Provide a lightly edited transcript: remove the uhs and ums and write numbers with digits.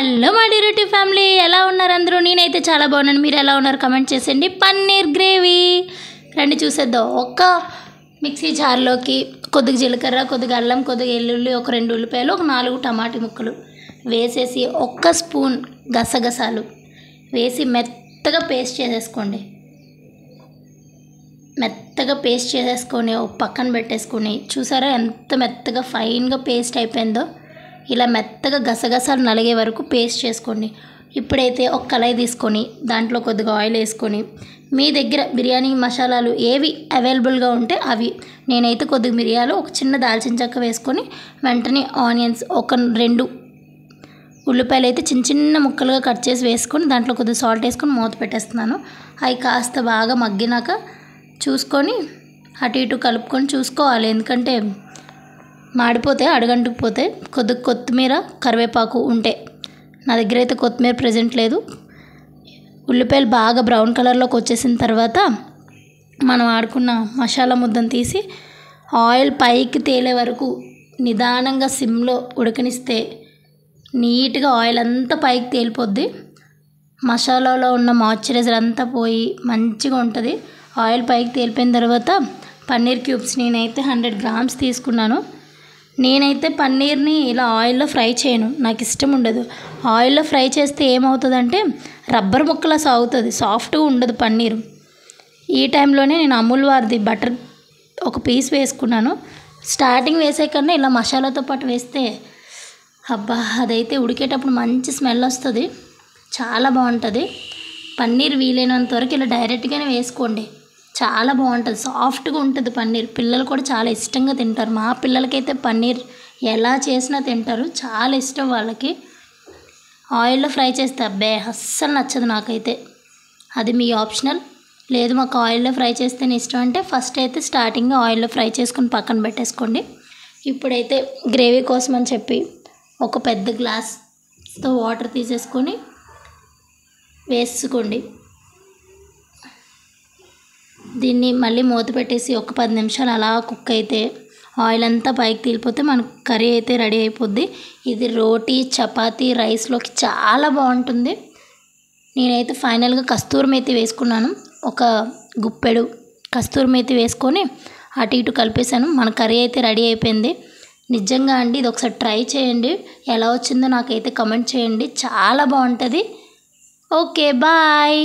Hello మా డిరుటి family, ఎలా ఉన్నారు అందరూ? నేనైతే చాలా బాగున్నాను. మీరు ఎలా ఉన్నారు కమెంట్ చేసేయండి. పన్నీర్ గ్రేవీ రండి చూసేద్దాం. ఒక్క మిక్సీ జార్లోకి కొద్దిగా జీలకర్ర, కొద్దిగా అల్లం, కొద్దిగా ఎల్లుల్లి, ఒక 2 ఉల్లిపాయలు, ఒక 4 టమాటా ముక్కలు వేసేసి ఒక్క స్పూన్ గసగసాలు వేసి మెత్తగా పేస్ట్ చేసేసుకోండి. మెత్తగా పేస్ట్ చేసేసుకొని ఒక పక్కన పెట్టేసుకొని, చూసారా ఎంత మెత్తగా ఫైన్గా పేస్ట్ అయిపోయిందో. ఇలా మెత్తగా గసగసాలు నలిగే వరకు పేస్ట్ చేసుకోండి. ఇప్పుడైతే ఒక కళాయి తీసుకొని దాంట్లో కొద్దిగా ఆయిల్ వేసుకొని, మీ దగ్గర బిర్యానీ మసాలాలు ఏవి అవైలబుల్గా ఉంటే అవి, నేనైతే కొద్దిగా మిరియాలు, ఒక చిన్న దాల్చిన చెక్క వేసుకొని వెంటనే ఆనియన్స్, ఒక 2 ఉల్లిపాయలు అయితే చిన్న చిన్న ముక్కలుగా కట్ చేసి వేసుకొని దాంట్లో కొద్దిగా సాల్ట్ వేసుకొని మూత పెట్టేస్తున్నాను. అవి కాస్త బాగా మగ్గినాక చూసుకొని అటు ఇటు కలుపుకొని చూసుకోవాలి, ఎందుకంటే మాడిపోతే అడుగంటుకుపోతే. కొద్దిగా కొత్తిమీర, కరివేపాకు ఉంటే, నా దగ్గర అయితే కొత్తిమీర ప్రెజెంట్ లేదు. ఉల్లిపాయలు బాగా బ్రౌన్ కలర్లోకి వచ్చేసిన తర్వాత మనం ఆడుకున్న మసాలా ముద్దను తీసి ఆయిల్ పైకి తేలే వరకు నిదానంగా సిమ్లో ఉడకనిస్తే నీట్గా ఆయిల్ అంతా పైకి తేలిపోద్ది. మసాలాలో ఉన్న మాయిశ్చరైజర్ అంతా పోయి మంచిగా ఉంటుంది. ఆయిల్ పైకి తేలిపోయిన తర్వాత పన్నీర్ క్యూబ్స్ నేనైతే 100 గ్రామ్స్ తీసుకున్నాను. నేనైతే పన్నీర్ని ఇలా ఆయిల్లో ఫ్రై చేయను, నాకు ఇష్టం ఉండదు. ఆయిల్లో ఫ్రై చేస్తే ఏమవుతుందంటే రబ్బర్ ముక్కలా సాగుతుంది, సాఫ్ట్గా ఉండదు పన్నీరు. ఈ టైంలోనే నేను అమూల్ వారిది బటర్ ఒక పీస్ వేసుకున్నాను. స్టార్టింగ్ వేసే కన్నా ఇలా మసాలాతో పాటు వేస్తే అబ్బా, అదైతే ఉడికేటప్పుడు మంచి స్మెల్ వస్తుంది, చాలా బాగుంటుంది. పన్నీర్ వీలైనంత వరకు ఇలా డైరెక్ట్గానే వేసుకోండి, చాలా బాగుంటుంది, సాఫ్ట్గా ఉంటుంది పన్నీర్. పిల్లలు కూడా చాలా ఇష్టంగా తింటారు. మా పిల్లలకైతే పన్నీర్ ఎలా చేసినా తింటారు, చాలా ఇష్టం వాళ్ళకి. ఆయిల్లో ఫ్రై చేస్తే అబ్బే అస్సలు నచ్చదు నాకైతే. అది మీ ఆప్షనల్. లేదు మాకు ఆయిల్లో ఫ్రై చేస్తేనే ఇష్టం అంటే ఫస్ట్ అయితే స్టార్టింగ్ ఆయిల్లో ఫ్రై చేసుకొని పక్కన పెట్టేసుకోండి. ఇప్పుడైతే గ్రేవీ కోసం అని చెప్పి ఒక పెద్ద గ్లాస్తో వాటర్ తీసేసుకొని వేసుకోండి. దీన్ని మళ్ళీ మూత పెట్టేసి ఒక 10 నిమిషాలు అలా కుక్ అయితే ఆయిల్ అంతా పైకి తీలిపోతే మనకు కర్రీ అయితే రెడీ అయిపోద్ది. ఇది రోటీ, చపాతీ, రైస్లోకి చాలా బాగుంటుంది. నేనైతే ఫైనల్గా కస్తూరి మేతి వేసుకున్నాను. ఒక గుప్పెడు కస్తూరి మేతి వేసుకొని అటు ఇటు కలిపేశాను. మన కర్రీ అయితే రెడీ అయిపోయింది. నిజంగా అండి, ఇది ఒకసారి ట్రై చేయండి. ఎలా వచ్చిందో నాకైతే కమెంట్ చేయండి, చాలా బాగుంటుంది. Okay, bye.